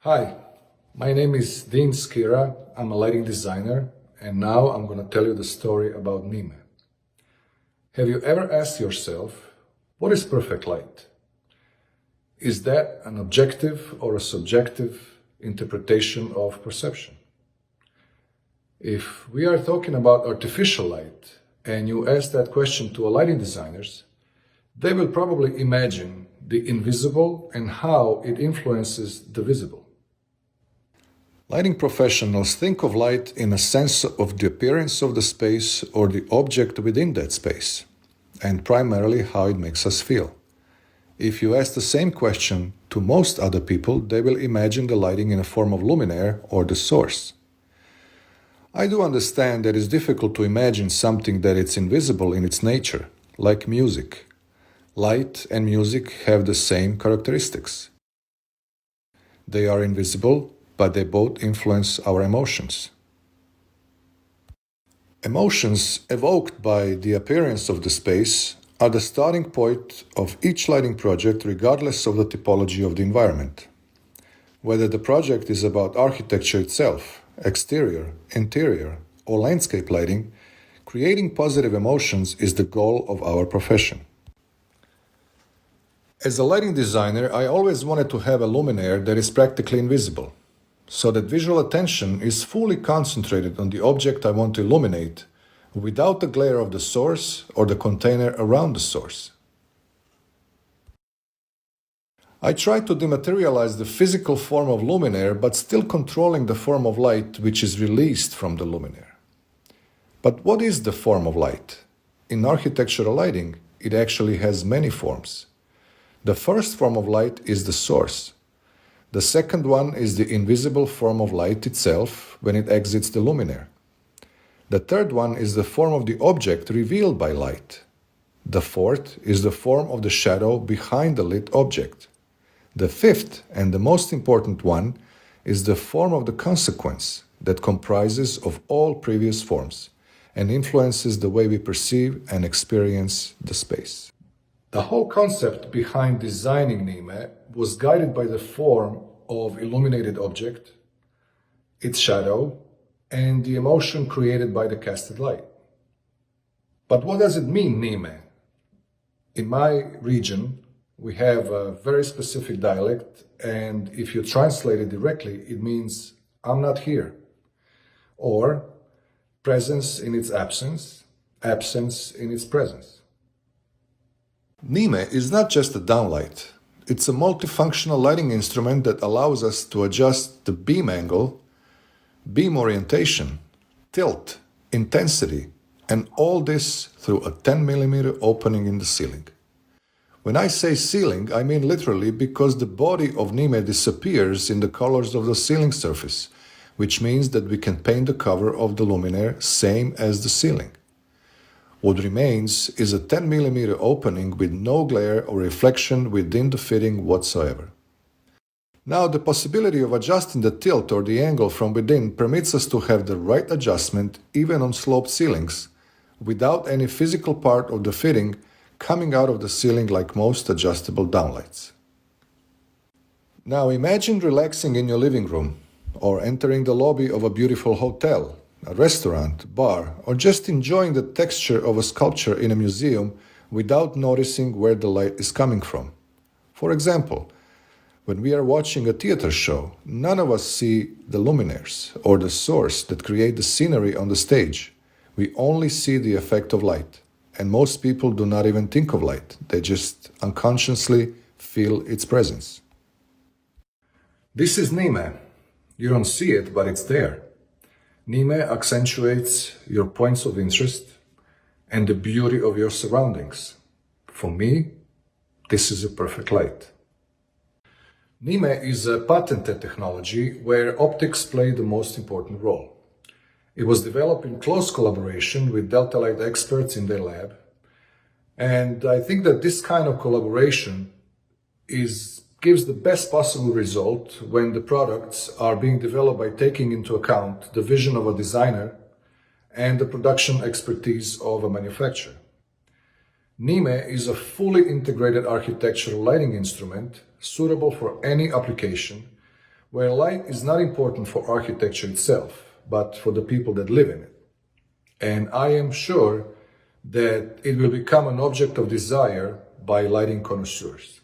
Hi, my name is Dean Skira. I'm a lighting designer, and now I'm going to tell you the story about NIME. Have you ever asked yourself, what is perfect light? Is that an objective or a subjective interpretation of perception? If we are talking about artificial light, and you ask that question to a lighting designers, they will probably imagine the invisible and how it influences the visible. Lighting professionals think of light in a sense of the appearance of the space or the object within that space, and primarily how it makes us feel. If you ask the same question to most other people, they will imagine the lighting in a form of luminaire or the source. I do understand that it's difficult to imagine something that is invisible in its nature, like music. Light and music have the same characteristics. They are invisible, but they both influence our emotions. Emotions evoked by the appearance of the space are the starting point of each lighting project regardless of the typology of the environment. Whether the project is about architecture itself, exterior, interior, or landscape lighting, creating positive emotions is the goal of our profession. As a lighting designer, I always wanted to have a luminaire that is practically invisible, so that visual attention is fully concentrated on the object I want to illuminate without the glare of the source or the container around the source. I try to dematerialize the physical form of luminaire but still controlling the form of light which is released from the luminaire. But what is the form of light? In architectural lighting, it actually has many forms. The first form of light is the source. The second one is the invisible form of light itself when it exits the luminaire. The third one is the form of the object revealed by light. The fourth is the form of the shadow behind the lit object. The fifth, and the most important one, is the form of the consequence that comprises of all previous forms and influences the way we perceive and experience the space. The whole concept behind designing NIME was guided by the form of illuminated object, its shadow, and the emotion created by the casted light. But what does it mean, NIME? In my region, we have a very specific dialect, and if you translate it directly, it means I'm not here, or presence in its absence, absence in its presence. NIME is not just a downlight. It's a multifunctional lighting instrument that allows us to adjust the beam angle, beam orientation, tilt, intensity, and all this through a 10mm opening in the ceiling. When I say ceiling, I mean literally because the body of NIME disappears in the colors of the ceiling surface, which means that we can paint the cover of the luminaire same as the ceiling. What remains is a 10mm opening with no glare or reflection within the fitting whatsoever. Now, the possibility of adjusting the tilt or the angle from within permits us to have the right adjustment even on sloped ceilings, without any physical part of the fitting coming out of the ceiling like most adjustable downlights. Now, imagine relaxing in your living room, or entering the lobby of a beautiful hotel, a restaurant, bar, or just enjoying the texture of a sculpture in a museum without noticing where the light is coming from. For example, when we are watching a theater show, none of us see the luminaires or the source that create the scenery on the stage. We only see the effect of light, and most people do not even think of light. They just unconsciously feel its presence. This is NIME. You don't see it, but it's there. NIME accentuates your points of interest and the beauty of your surroundings. For me, this is a perfect light. NIME is a patented technology where optics play the most important role. It was developed in close collaboration with Deltalight experts in their lab, and I think that this kind of collaboration gives the best possible result when the products are being developed by taking into account the vision of a designer and the production expertise of a manufacturer. NIME is a fully integrated architectural lighting instrument suitable for any application where light is not important for architecture itself, but for the people that live in it. And I am sure that it will become an object of desire by lighting connoisseurs.